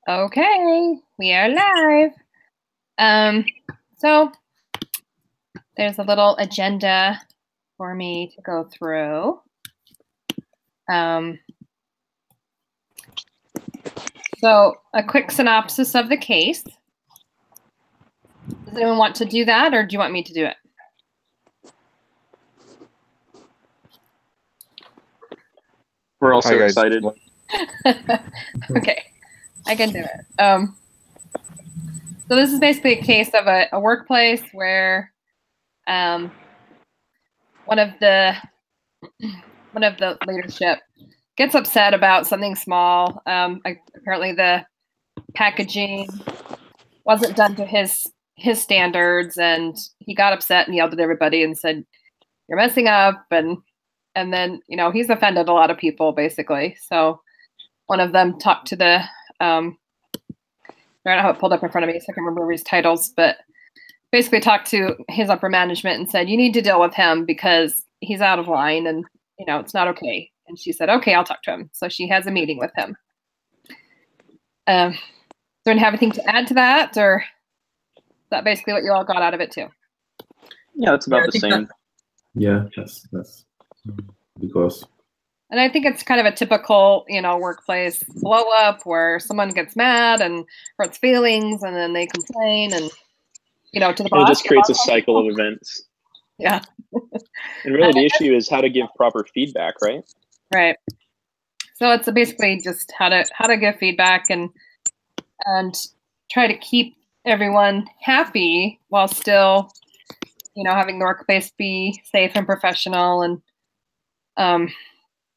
Okay, we are live. So there's a little agenda for me to go through. So a quick synopsis of the case. Does anyone want to do that, or do you want me to do it? We're also excited. Okay, I can do it. So this is basically a case of a workplace where one of the leadership gets upset about something small. Apparently the packaging wasn't done to his standards, and he got upset and yelled at everybody and said, "You're messing up," and then, you know, he's offended a lot of people, basically. So one of them talked to the, I don't know how it pulled up in front of me, so I can remember his titles, but basically talked to his upper management and said, "You need to deal with him because he's out of line and, you know, it's not okay." And she said, "Okay, I'll talk to him." So she has a meeting with him. Does anyone have anything to add to that, or is that basically what you all got out of it too? Yeah, that's about the same. Yeah, that's pretty close. And I think it's kind of a typical, you know, workplace blow up where someone gets mad and hurts feelings, and then they complain, and, you know, to the boss. It just creates a cycle of events. Yeah. And really, the issue is how to give proper feedback, right? Right. So it's basically just how to give feedback and try to keep everyone happy while still, you know, having the workplace be safe and professional, and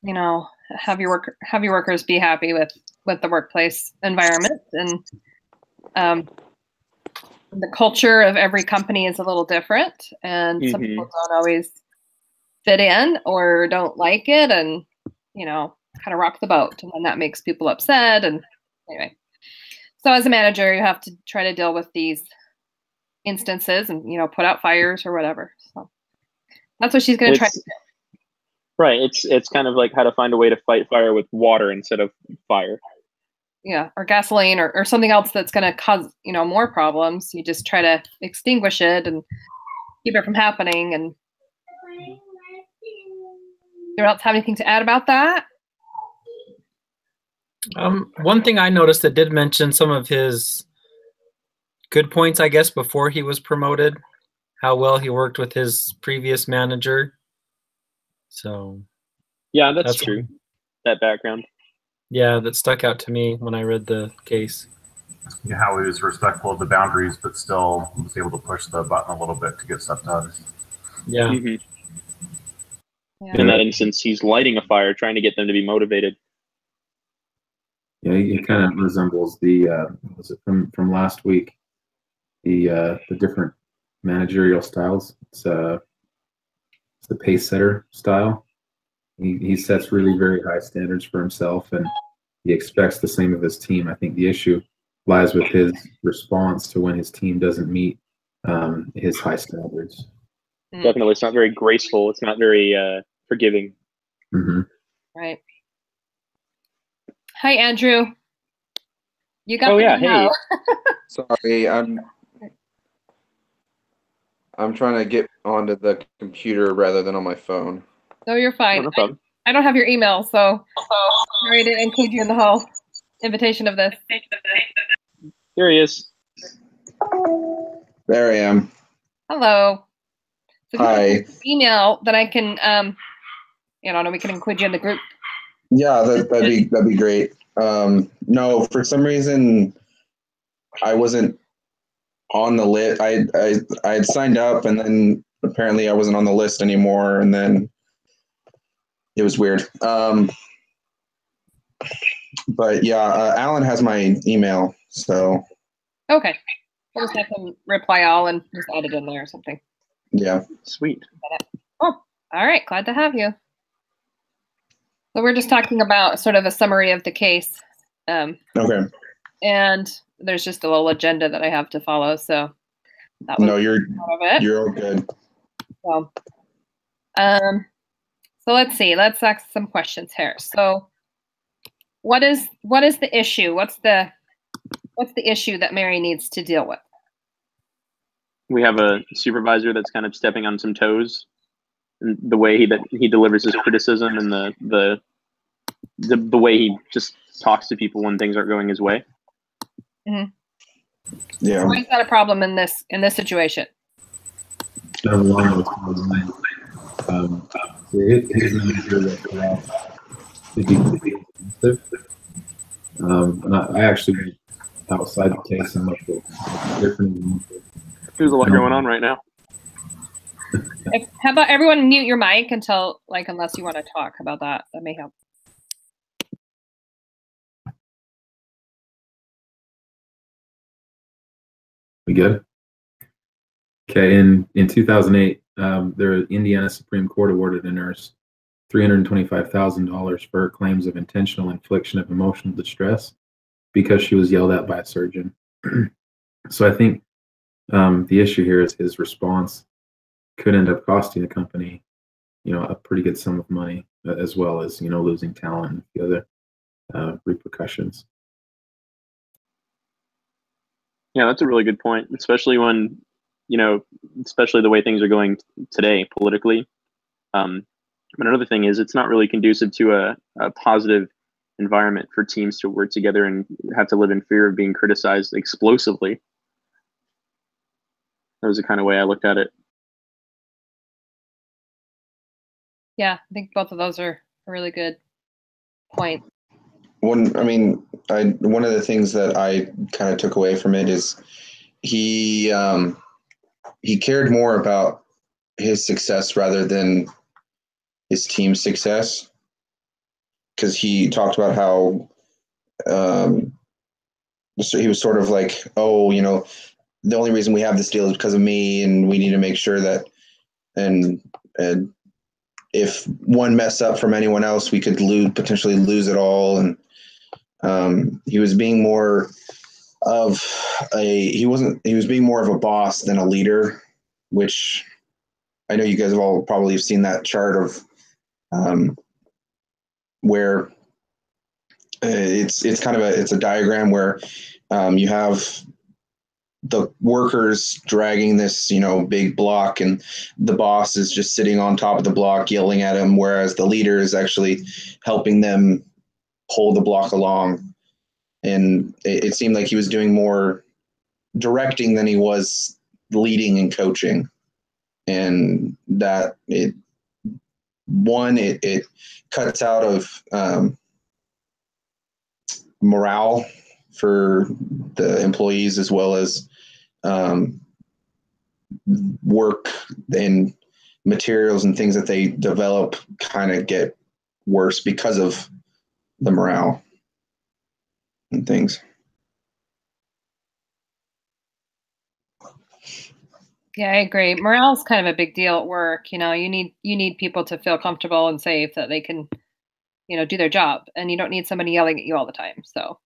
you know, have your workers be happy with the workplace environment. And the culture of every company is a little different, and some people don't always fit in or don't like it, and, you know, kind of rock the boat, and then that makes people upset. And anyway, so as a manager, you have to try to deal with these instances and, you know, put out fires or whatever. So that's what she's going to try to do. Right. It's kind of like how to find a way to fight fire with water instead of fire. Yeah, or gasoline, or something else that's going to cause, you know, more problems. You just try to extinguish it and keep it from happening. And anyone else have anything to add about that? One thing I noticed that did mention some of his good points, I guess, before he was promoted, how well he worked with his previous manager. So yeah, that's true. That background. Yeah, that stuck out to me when I read the case. Yeah, how he was respectful of the boundaries, but still was able to push the button a little bit to get stuff done. Yeah. In that instance, he's lighting a fire, trying to get them to be motivated. Yeah, he kind of resembles the was it from last week, the different managerial styles. It's the pace setter style. He sets really very high standards for himself, and he expects the same of his team. I think the issue lies with his response to when his team doesn't meet his high standards. Definitely, it's not very graceful. It's not very forgiving. Right. Hi, Andrew. You got hey. Sorry, I'm trying to get onto the computer rather than on my phone. No, you're fine. No problem. I don't have your email, so sorry to include you in the whole invitation of this. Here he is. There I am. Hello. So Hi. Email that I can, you know, we can include you in the group. Yeah, that'd be great. No, for some reason I wasn't on the list. I had signed up, and then apparently I wasn't on the list anymore, and then it was weird. But yeah, Alan has my email, so. Okay. We'll just have him reply all and just add it in there or something. Yeah. Sweet. Oh, all right. Glad to have you. So we're just talking about sort of a summary of the case. Okay. And there's just a little agenda that I have to follow. So that was you're all good. So, so let's see. Let's ask some questions here. So what is the issue? What's the what's the issue that Mary needs to deal with? We have a supervisor that's kind of stepping on some toes. And the way he delivers his criticism and the way he just talks to people when things aren't going his way. Mm-hmm. Yeah. Why is that a problem in this situation? Along those lines, his manager was to be expensive. And I actually went outside the case and looked at different. There's a lot going on right now. How about everyone mute your mic until, like, unless you want to talk about that. That may help. We good? Okay. In 2008, the Indiana Supreme Court awarded a nurse $325,000 for her claims of intentional infliction of emotional distress because she was yelled at by a surgeon. So I think the issue here is his response could end up costing the company, a pretty good sum of money, as well as, losing talent and the other repercussions. Yeah, that's a really good point, especially when, especially the way things are going today politically. But another thing is it's not really conducive to a positive environment for teams to work together and have to live in fear of being criticized explosively. That was the kind of way I looked at it. Yeah, I think both of those are a really good point. One of the things that I kind of took away from it is he cared more about his success rather than his team's success, because he talked about how so he was sort of like, the only reason we have this deal is because of me, and we need to make sure that and if one mess up from anyone else, we could potentially lose it all. And he was being more of he was being more of a boss than a leader, which I know you guys have all probably seen that chart of where it's kind of it's a diagram where you have the workers dragging this, big block, and the boss is just sitting on top of the block yelling at him, whereas the leader is actually helping them pull the block along. And it seemed like he was doing more directing than he was leading and coaching. And that it cuts out of morale for the employees, as well as work and materials and things that they develop kind of get worse because of the morale and things. Yeah, I agree. Morale is kind of a big deal at work. You need people to feel comfortable and safe that they can, do their job, and you don't need somebody yelling at you all the time. So,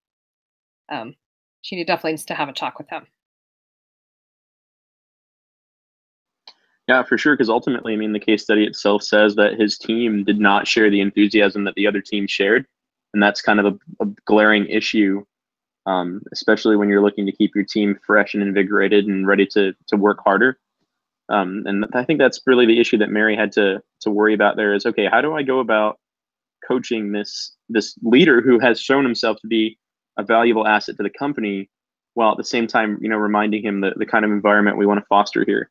she definitely needs to have a talk with him. Yeah, for sure. Because ultimately, the case study itself says that his team did not share the enthusiasm that the other team shared. And that's kind of a glaring issue, especially when you're looking to keep your team fresh and invigorated and ready to work harder. And I think that's really the issue that Mary had to worry about there is, okay, how do I go about coaching this leader who has shown himself to be a valuable asset to the company, while at the same time, reminding him the kind of environment we want to foster here.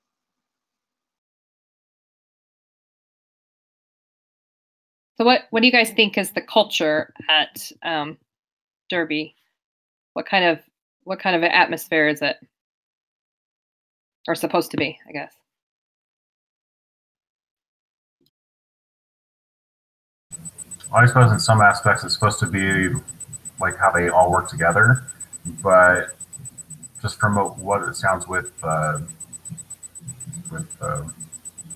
So what do you guys think is the culture at Derby? What kind of an atmosphere is it, or supposed to be, I guess? I suppose in some aspects it's supposed to be like how they all work together, but just from what it sounds with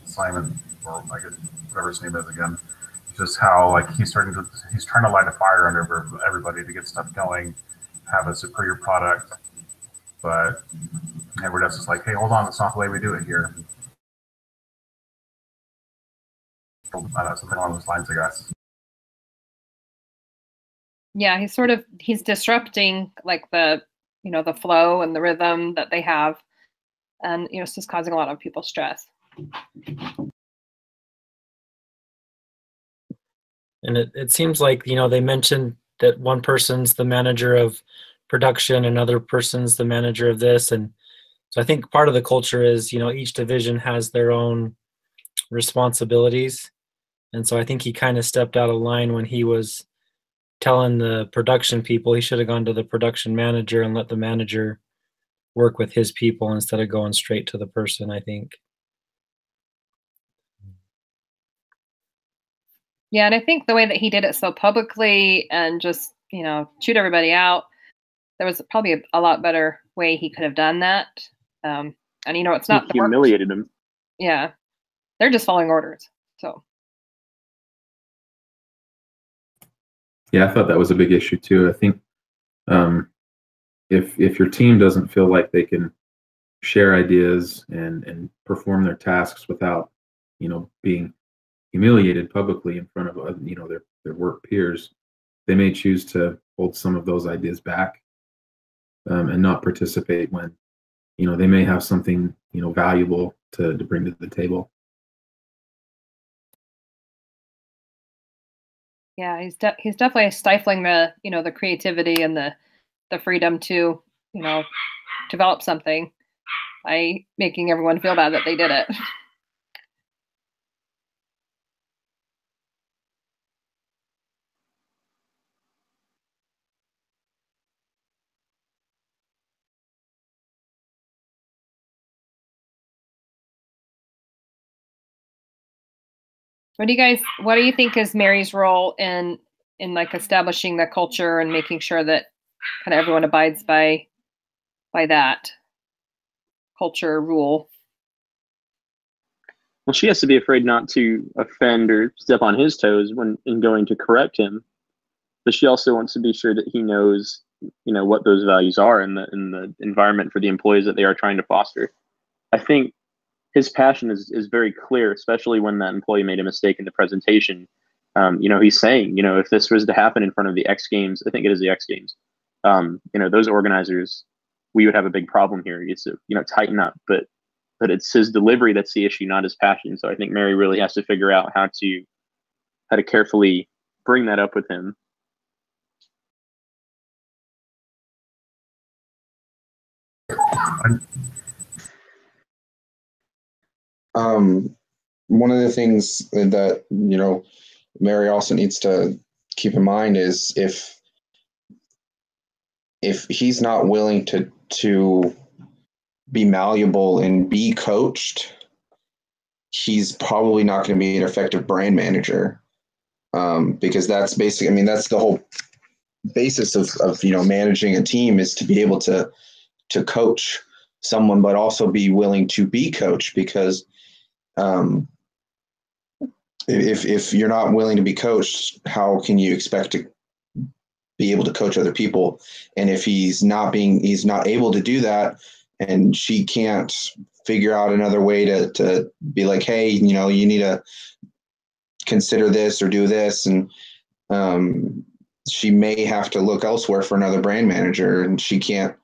Simon, or I guess whatever his name is again, just how he's trying to light a fire under everybody to get stuff going, have a superior product, but everyone else is like, hey, hold on, that's not the way we do it here. Something along those lines, I guess. Yeah, he's disrupting the the flow and the rhythm that they have. And, it's just causing a lot of people stress. And it seems like, they mentioned that one person's the manager of production, another person's the manager of this. And so I think part of the culture is, each division has their own responsibilities. And so I think he kind of stepped out of line when he was telling the production people. He should have gone to the production manager and let the manager work with his people instead of going straight to the person, I think. Yeah, and I think the way that he did it so publicly and just, chewed everybody out, there was probably a lot better way he could have done that. And, it's not He humiliated him. Yeah. They're just following orders. So. Yeah, I thought that was a big issue too. I think if your team doesn't feel like they can share ideas and perform their tasks without, being humiliated publicly in front of their work peers, they may choose to hold some of those ideas back and not participate when they may have something valuable to bring to the table. Yeah, he's definitely stifling the the creativity and the freedom to develop something by making everyone feel bad that they did it. What do you think is Mary's role in like establishing the culture and making sure that kind of everyone abides by that culture rule? Well, she has to be afraid not to offend or step on his toes when in going to correct him, but she also wants to be sure that he knows, what those values are in the environment for the employees that they are trying to foster. I think his passion is very clear, especially when that employee made a mistake in the presentation. He's saying, if this was to happen in front of the X Games, I think it is the X Games, those organizers, we would have a big problem here. It's tighten up, but it's his delivery that's the issue, not his passion. So I think Mary really has to figure out how to carefully bring that up with him. One of the things that Mary also needs to keep in mind is if he's not willing to be malleable and be coached, he's probably not going to be an effective brand manager, because that's basically, that's the whole basis of managing a team, is to be able to coach someone, but also be willing to be coached, because if you're not willing to be coached, how can you expect to be able to coach other people? And if he's not able to do that, and she can't figure out another way to be like, hey, you need to consider this or do this, and she may have to look elsewhere for another brand manager, and she can't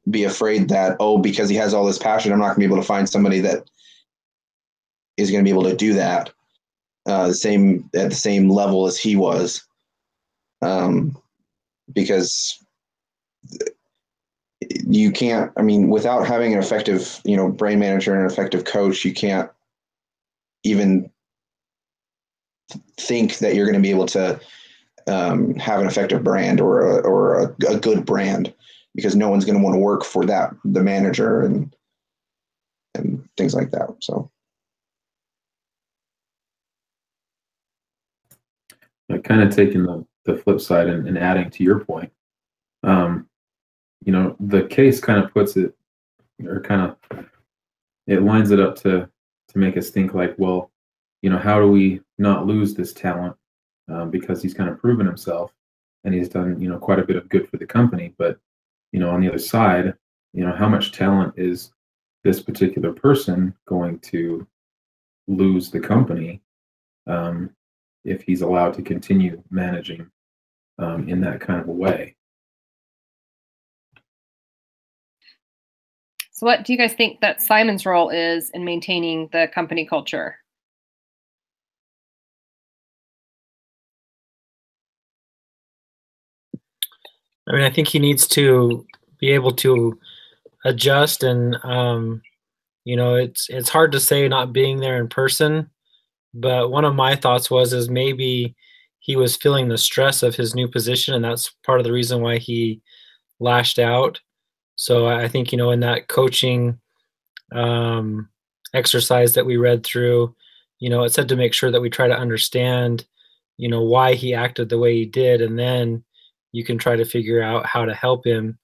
be afraid that, because he has all this passion, I'm not going to be able to find somebody that is going to be able to do that at the same level as he was, because you can't, without having an effective brand manager and an effective coach, you can't even think that you're going to be able to have an effective brand or a good brand, because no one's going to want to work for the manager and things like that. So kind of taking the flip side and adding to your point, the case kind of puts it, or it lines it up to make us think like, well, how do we not lose this talent, because he's kind of proven himself and he's done quite a bit of good for the company. But on the other side, how much talent is this particular person going to lose the company if he's allowed to continue managing in that kind of a way? So what do you guys think that Simon's role is in maintaining the company culture? I mean, I think he needs to be able to adjust, and you know, it's hard to say not being there in person. But one of my thoughts is maybe he was feeling the stress of his new position, and that's part of the reason why he lashed out. So I think, you know, in that coaching exercise that we read through, you know, it said to make sure that we try to understand, you know, why he acted the way he did, and then you can try to figure out how to help him.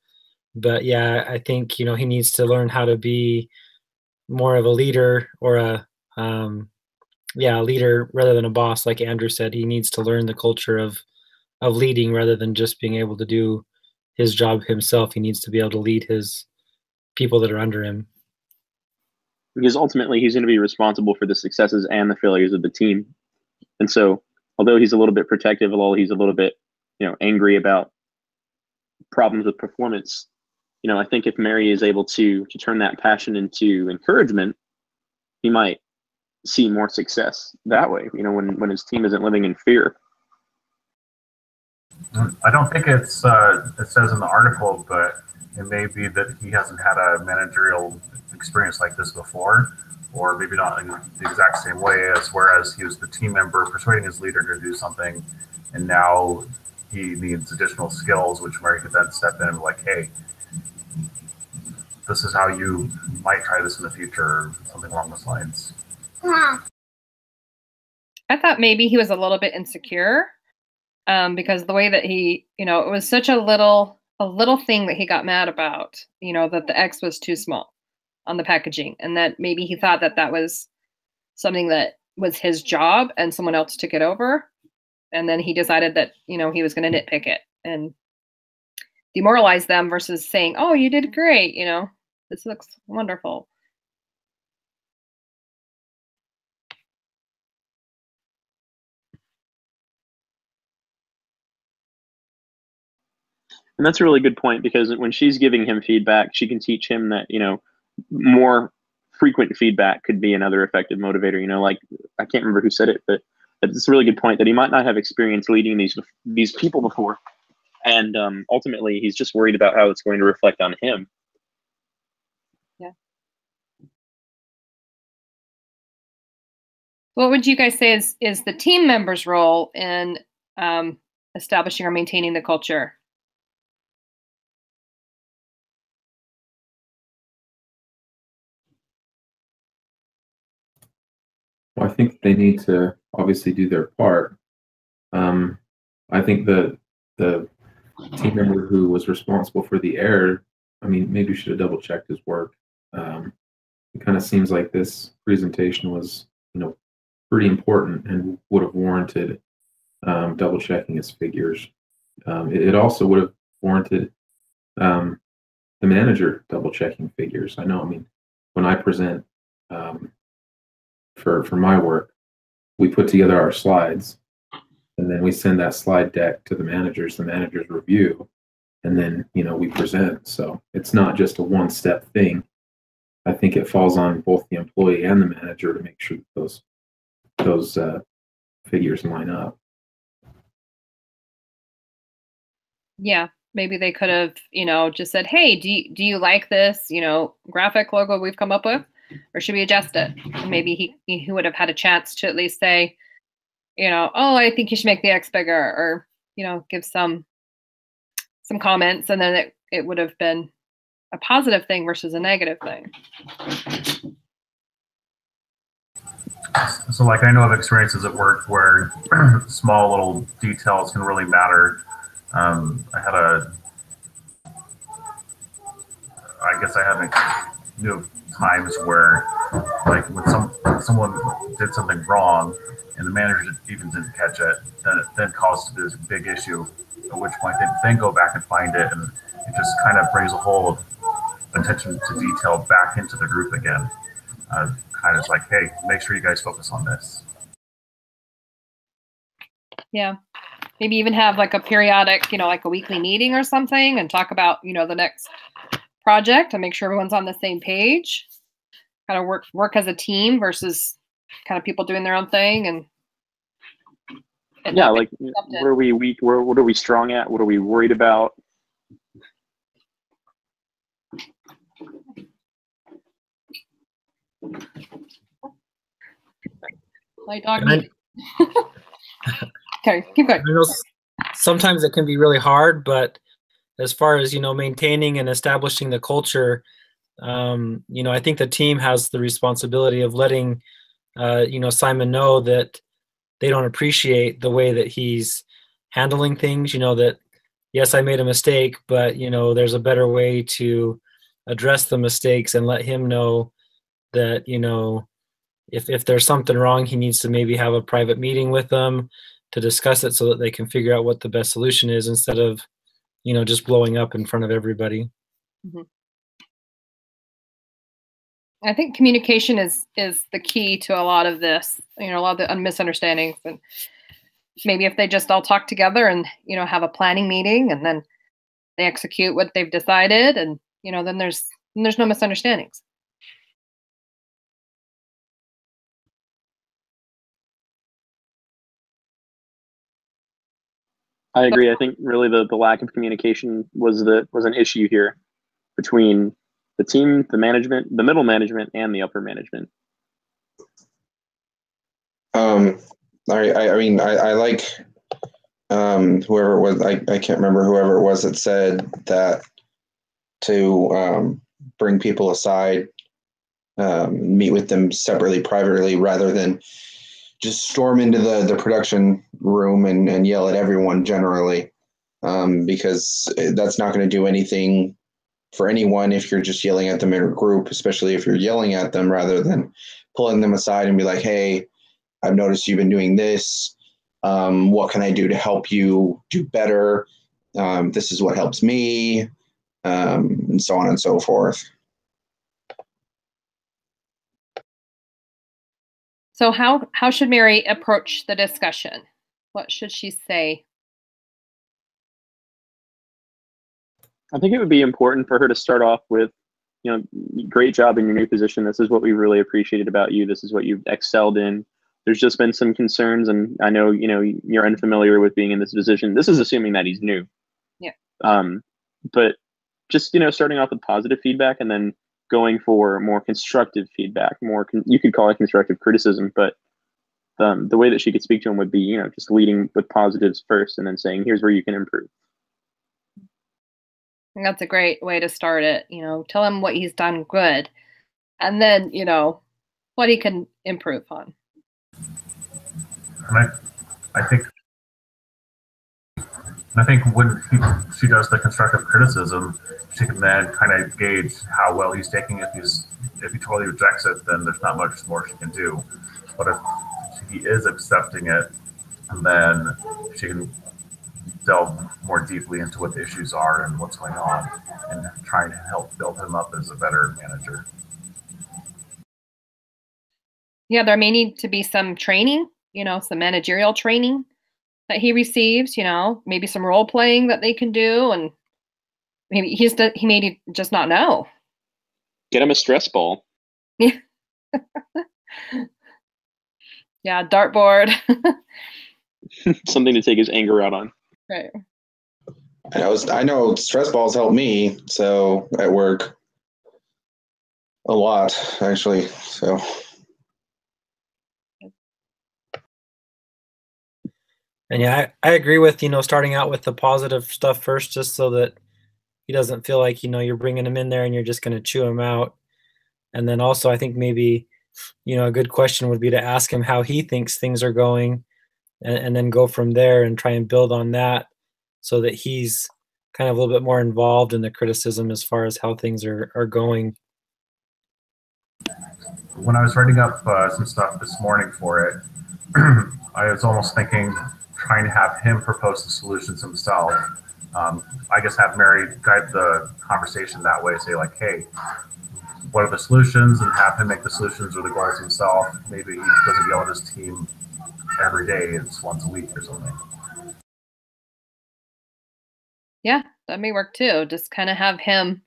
But yeah, I think, you know, he needs to learn how to be more of a leader, or a leader rather than a boss. Like Andrew said, he needs to learn the culture of leading rather than just being able to do his job himself. He needs to be able to lead his people that are under him. Because ultimately he's going to be responsible for the successes and the failures of the team. And so, although he's a little bit protective, although he's a little bit, you know, angry about problems with performance, you know, I think if Mary is able to turn that passion into encouragement, he might see more success that way, you know, when his team isn't living in fear. I don't think it says in the article, but it may be that he hasn't had a managerial experience like this before, or maybe not in the exact same way as whereas he was the team member persuading his leader to do something, and now he needs additional skills, which Mary could then step in and be like, hey, this is how you might try this in the future, or something along those lines. I thought maybe he was a little bit insecure, because the way that he, you know, it was such a little thing that he got mad about, you know, that the X was too small on the packaging, and that maybe he thought that that was something that was his job and someone else took it over. And then he decided that, you know, he was going to nitpick it and demoralize them versus saying, oh, you did great. You know, this looks wonderful. And that's a really good point, because when she's giving him feedback, she can teach him that, you know, more frequent feedback could be another effective motivator. You know, like, I can't remember who said it, but it's a really good point that he might not have experience leading these people before. And ultimately, he's just worried about how it's going to reflect on him. Yeah. What would you guys say is the team member's role in establishing or maintaining the culture? Well, I think they need to obviously do their part. I think the team member who was responsible for the error, I mean, maybe should have double checked his work. It kind of seems like this presentation was, you know, pretty important and would have warranted double checking his figures. It also would have warranted the manager double checking figures. I know, I mean, when I present for my work, we put together our slides, and then we send that slide deck to the managers review, and then, you know, we present. So it's not just a one-step thing. I think it falls on both the employee and the manager to make sure that those figures line up. Yeah, maybe they could have, you know, just said, hey, do you like this, you know, graphic logo we've come up with, or should we adjust it? And maybe he would have had a chance to at least say, you know, oh, I think you should make the X bigger, or, you know, give some comments, and then it would have been a positive thing versus a negative thing. So, like, I know of experiences at work where small little details can really matter. I knew of times where, like, when someone did something wrong and the manager even didn't catch it, then it then caused this big issue, at which point they then go back and find it, and it just kind of brings a whole attention to detail back into the group again. Kind of like, hey, make sure you guys focus on this. Yeah. Maybe even have like a periodic, you know, like a weekly meeting or something, and talk about, you know, the next project and make sure everyone's on the same page. Kind of work as a team versus kind of people doing their own thing. And yeah, like where are we weak? What are we strong at? What are we worried about? My dog. Okay, keep going. I know sometimes it can be really hard, but as far as, maintaining and establishing the culture, I think the team has the responsibility of letting, Simon know that they don't appreciate the way that he's handling things, that, yes, I made a mistake, but, there's a better way to address the mistakes, and let him know that, if there's something wrong, he needs to maybe have a private meeting with them to discuss it so that they can figure out what the best solution is, instead of, just blowing up in front of everybody. Mm-hmm. I think communication is the key to a lot of this, a lot of the misunderstandings. And maybe if they just all talk together and, have a planning meeting, and then they execute what they've decided, and, then there's no misunderstandings. I agree. I think really the lack of communication was an issue here between the team, the management, the middle management, and the upper management. I like whoever it was. I can't remember whoever it was that said that to bring people aside, meet with them separately, privately, rather than just storm into the production room and yell at everyone generally, because that's not going to do anything for anyone if you're just yelling at them in a group, especially if you're yelling at them rather than pulling them aside and be like, hey, I've noticed you've been doing this. What can I do to help you do better? This is what helps me, and so on and so forth. So how should Mary approach the discussion? What should she say? I think it would be important for her to start off with, great job in your new position. This is what we really appreciated about you. This is what you've excelled in. There's just been some concerns, and I know, you're unfamiliar with being in this position. This is assuming that he's new. Yeah. But just, starting off with positive feedback, and then going for more constructive feedback, you could call it constructive criticism, but the way that she could speak to him would be, just leading with positives first, and then saying, here's where you can improve. I think that's a great way to start it. Tell him what he's done good, and then, what he can improve on. And I think when she does the constructive criticism, she can then kind of gauge how well he's taking it. If he totally rejects it, then there's not much more she can do. But if he is accepting it, then she can delve more deeply into what the issues are and what's going on, and try to help build him up as a better manager. Yeah, there may need to be some training, some managerial training that he receives, maybe some role playing that they can do, and maybe he may just not know. Get him a stress ball. Yeah. Yeah, dartboard. Something to take his anger out on. Right. I know stress balls help me, so at work a lot, actually. So. And yeah, I agree with, starting out with the positive stuff first, just so that he doesn't feel like, you're bringing him in there and you're just going to chew him out. And then also, I think maybe, a good question would be to ask him how he thinks things are going, and then go from there and try and build on that, so that he's kind of a little bit more involved in the criticism as far as how things are going. When I was writing up some stuff this morning for it, I was almost thinking, trying to have him propose the solutions himself. I guess have Mary guide the conversation that way, say like, hey, what are the solutions, and have him make the solutions or the goals himself. Maybe he doesn't yell at his team every day, it's once a week or something. Yeah, that may work too. Just kind of have him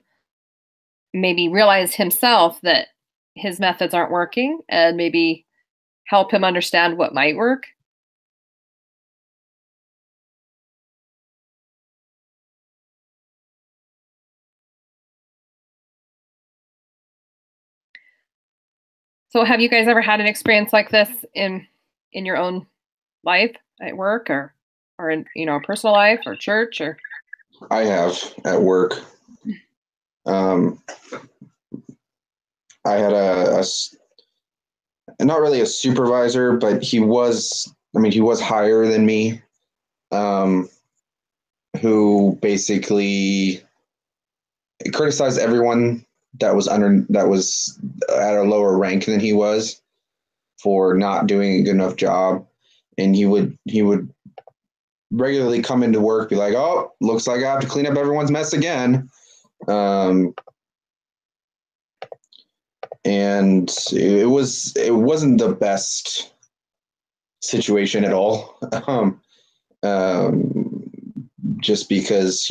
maybe realize himself that his methods aren't working and maybe help him understand what might work. So have you guys ever had an experience like this in your own life at work or in, personal life or church or? I have at work. I had not really a supervisor, but he was higher than me, who basically criticized everyone that was at a lower rank than he was for not doing a good enough job. And he would regularly come into work, be like, "Oh, looks like I have to clean up everyone's mess again." And it wasn't the best situation at all. Just because,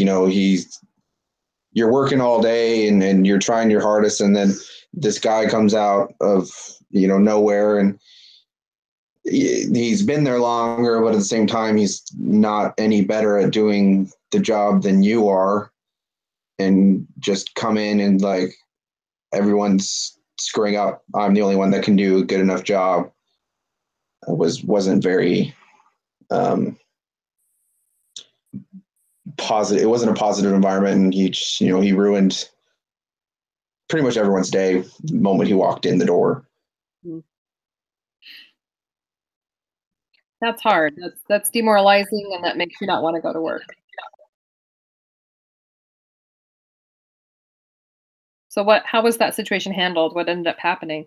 you're working all day and you're trying your hardest, and then this guy comes out of, nowhere, and he's been there longer, but at the same time, he's not any better at doing the job than you are, and just come in and like, everyone's screwing up. I'm the only one that can do a good enough job. Wasn't very positive. It wasn't a positive environment, and he ruined pretty much everyone's day the moment he walked in the door. That's hard. That's demoralizing, and that makes you not want to go to work. So how was that situation handled? What ended up happening?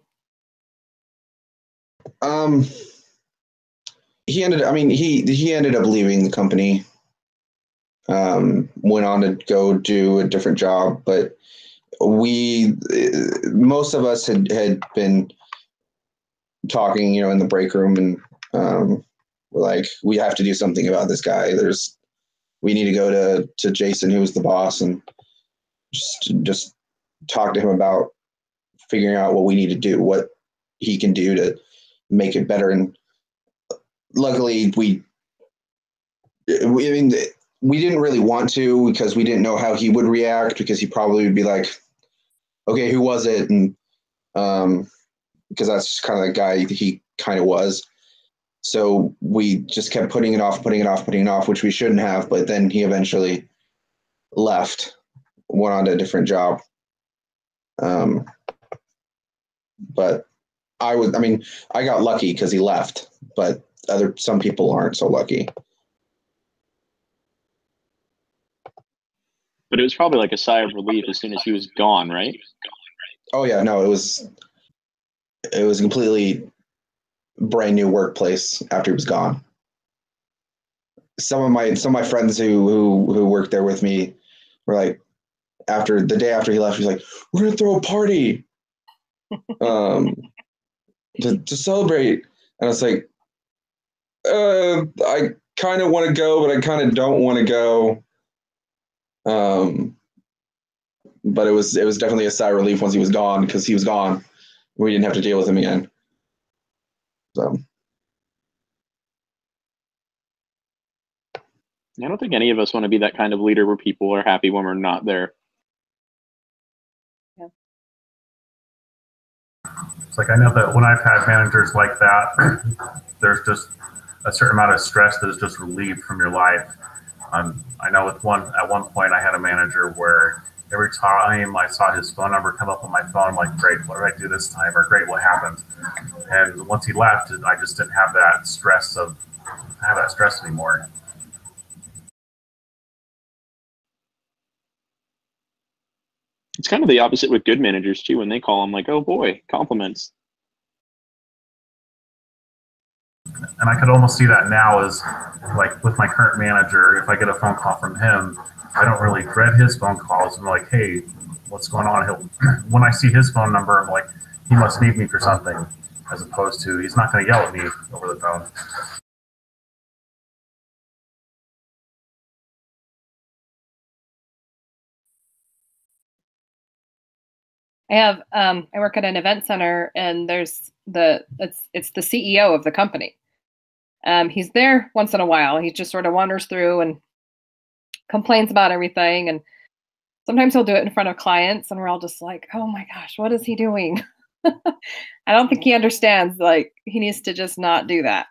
He ended up leaving the company. Went on to go do a different job, but most of us had been talking, in the break room, and we're like, we have to do something about this guy. We need to go to Jason, who's the boss, and just talk to him about figuring out what we need to do, what he can do to make it better. And luckily, we didn't really want to, because we didn't know how he would react, because he probably would be like, "Okay, who was it?" And because that's kind of the guy he kind of was. So we just kept putting it off, which we shouldn't have. But then he eventually left, went on to a different job. But I got lucky because he left, but some people aren't so lucky. But it was probably like a sigh of relief as soon as he was gone, right? Oh yeah, no, it was a completely brand new workplace after he was gone. Some of my friends who worked there with me were like, the day after he left, he's like, "We're gonna throw a party to celebrate." And I was like, I kind of want to go, but I kind of don't want to go. But it was definitely a sigh of relief once he was gone, because he was gone. We didn't have to deal with him again. So I don't think any of us want to be that kind of leader where people are happy when we're not there. Yeah. It's like, I know that when I've had managers like that, there's just a certain amount of stress that is just relieved from your life. I know at one point I had a manager where every time I saw his phone number come up on my phone, I'm like, "Great, what did I do this time?" Or "Great, what happened?" And once he left, I just didn't have that stress anymore. It's kind of the opposite with good managers too. When they call them, like, "Oh boy, compliments." And I could almost see that now as, like, with my current manager, if I get a phone call from him, I don't really dread his phone calls. I'm like, "Hey, what's going on?" When I see his phone number, I'm like, he must need me for something, as opposed to, he's not going to yell at me over the phone. I work at an event center, and there's it's the CEO of the company. He's there once in a while. He just sort of wanders through and complains about everything, and sometimes he'll do it in front of clients, and we're all just like, oh my gosh, what is he doing? I don't think he understands, like, he needs to just not do that.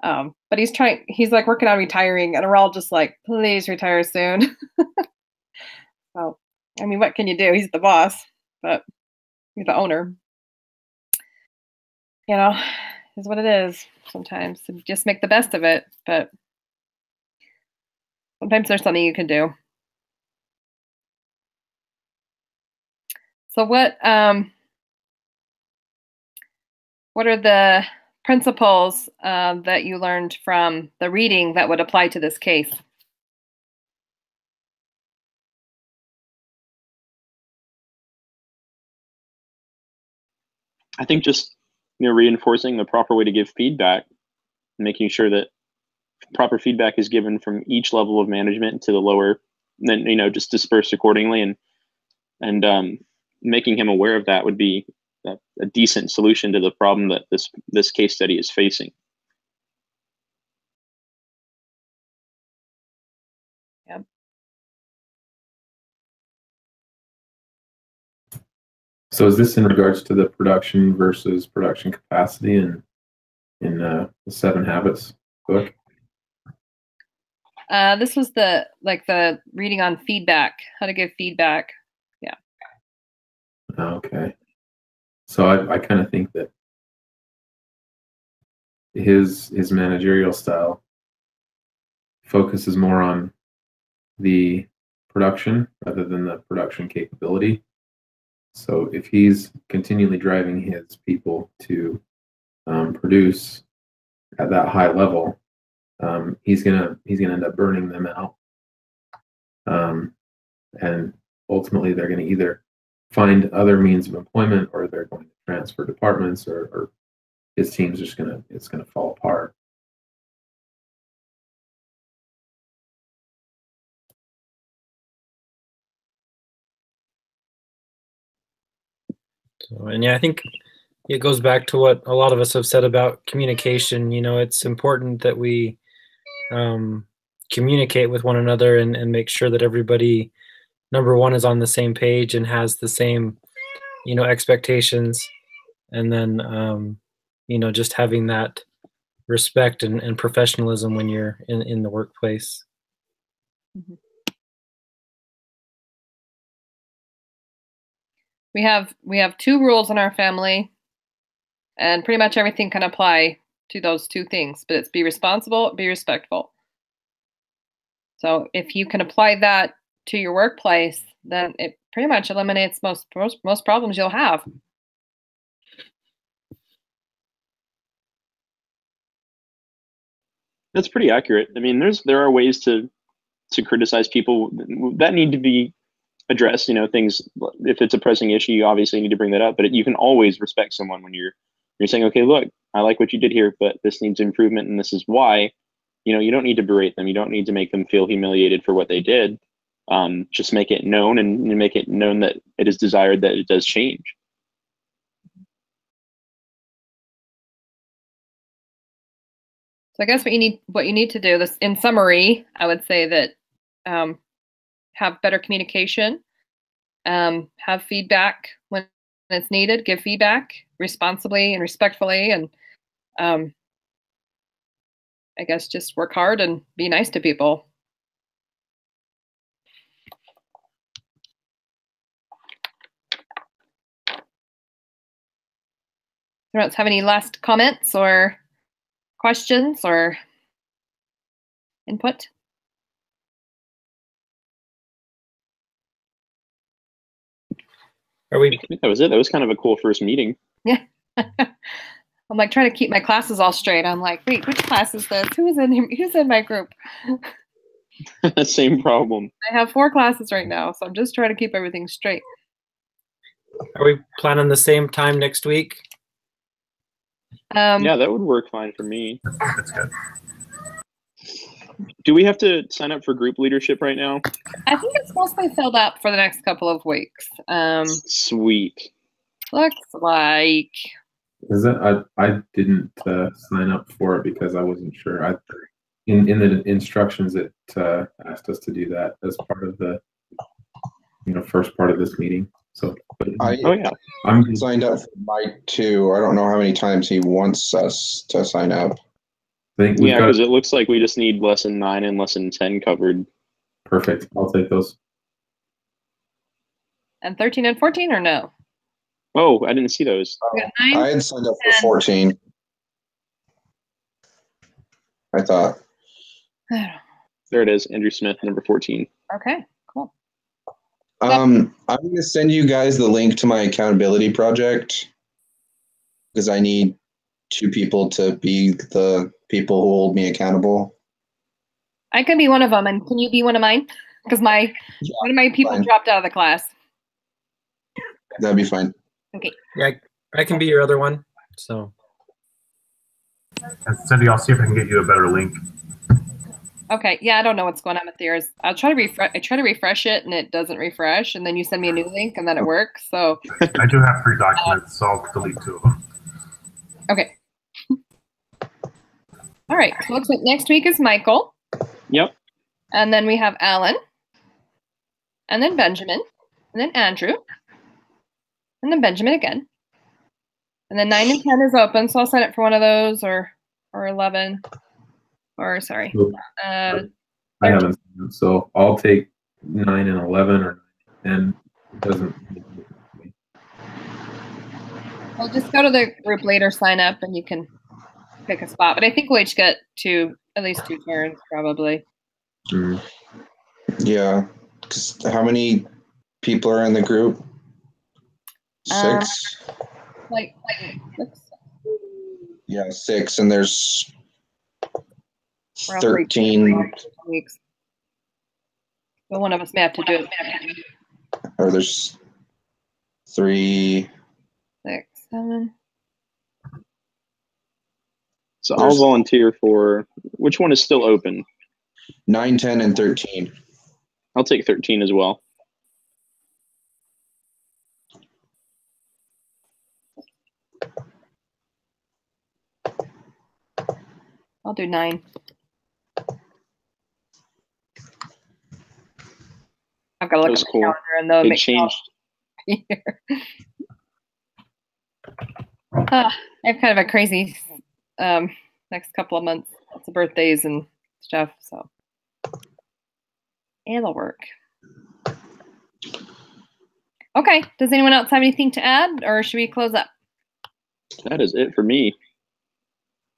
But he's like working on retiring, and we're all just like, please retire soon. So, I mean, what can you do? He's the boss, but he's the owner. You know, is what it is sometimes. So just make the best of it, but sometimes there's something you can do. So what are the principles that you learned from the reading that would apply to this case? I think just reinforcing the proper way to give feedback, making sure that proper feedback is given from each level of management to the lower, then just dispersed accordingly, and making him aware of that would be a decent solution to the problem that this case study is facing. Yep. So is this in regards to the production versus production capacity in the 7 Habits book? This was the reading on feedback, how to give feedback. Yeah. Okay. So I kind of think that his managerial style focuses more on the production rather than the production capability. So if he's continually driving his people to produce at that high level, he's gonna end up burning them out, and ultimately they're going to either find other means of employment, or they're going to transfer departments, or his team's just it's gonna fall apart. So, and yeah, I think it goes back to what a lot of us have said about communication. It's important that we communicate with one another and make sure that everybody, number one, is on the same page and has the same, expectations. And then, just having that respect and professionalism when you're in the workplace. Mm-hmm. We have 2 rules in our family, and pretty much everything can apply to those 2 things, but it's be responsible, be respectful. So if you can apply that to your workplace, then it pretty much eliminates most problems you'll have. That's pretty accurate. I mean, there are ways to criticize people that need to be addressed. Things, if it's a pressing issue, you obviously need to bring that up. But you can always respect someone when you're saying, okay, look, I like what you did here, but this needs improvement, and this is why. You don't need to berate them. You don't need to make them feel humiliated for what they did. Just make it known, and make it known that it is desired that it does change. So I guess what you need to do, this in summary, I would say that have better communication, have feedback when it's needed, give feedback responsibly and respectfully, and I guess just work hard and be nice to people. Anyone else have any last comments or questions or input? I think that was it. That was kind of a cool first meeting. Yeah. I'm like trying to keep my classes all straight. I'm like, wait, which class is this? Who's in my group? Same problem. I have 4 classes right now, so I'm just trying to keep everything straight. Are we planning the same time next week? Yeah, that would work fine for me. That's good. Do we have to sign up for group leadership right now? I think it's mostly filled up for the next couple of weeks. Sweet. Looks like. Is it? I didn't sign up for it because I wasn't sure. In the instructions it asked us to do that as part of the first part of this meeting. So I'm signed up for Mike too. I don't know how many times he wants us to sign up. Yeah, because it looks like we just need lesson 9 and lesson 10 covered. Perfect. I'll take those. And 13 and 14 or no? Oh, I didn't see those. I had signed up for 14. I thought. There it is, Andrew Smith, number 14. Okay, cool. I'm going to send you guys the link to my accountability project because I need 2 people to be the people who hold me accountable. I can be one of them, and can you be one of mine? Because one of my people dropped out of the class. That'd be fine. Okay. Yeah, I can be your other one. So. And Cindy, I'll see if I can get you a better link. Okay. Yeah, I don't know what's going on with yours. I'll try to refresh. I try to refresh it, and it doesn't refresh, and then you send me a new link, and then it works. So. I do have 3 documents, so I'll delete 2 of them. Okay. All right. So looks like next week is Michael. Yep. And then we have Alan. And then Benjamin. And then Andrew. And then Benjamin again. And then 9 and 10 is open, so I'll sign up for one of those or 11. Or sorry. I haven't signed up, so I'll take 9 and 11 or 10. It doesn't. Well, just go to the group later, sign up, and you can pick a spot. But I think we'll each get at least 2 turns, probably. Mm. Yeah. How many people are in the group? 6? Like 6. Yeah, 6, and there's 13. Weeks. But one of us may have to do it. Or there's 3. 6, 7. So I'll volunteer for which one is still open? 9, 10, and 13. I'll take 13 as well. I'll do 9. I've got to look at my calendar and though it changed. I have kind of a crazy next couple of months. Lots of birthdays and stuff, so it'll work. Okay. Does anyone else have anything to add, or should we close up? That is it for me.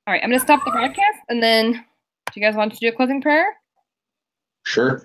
All right. I'm going to stop the broadcast, and then do you guys want to do a closing prayer? Sure.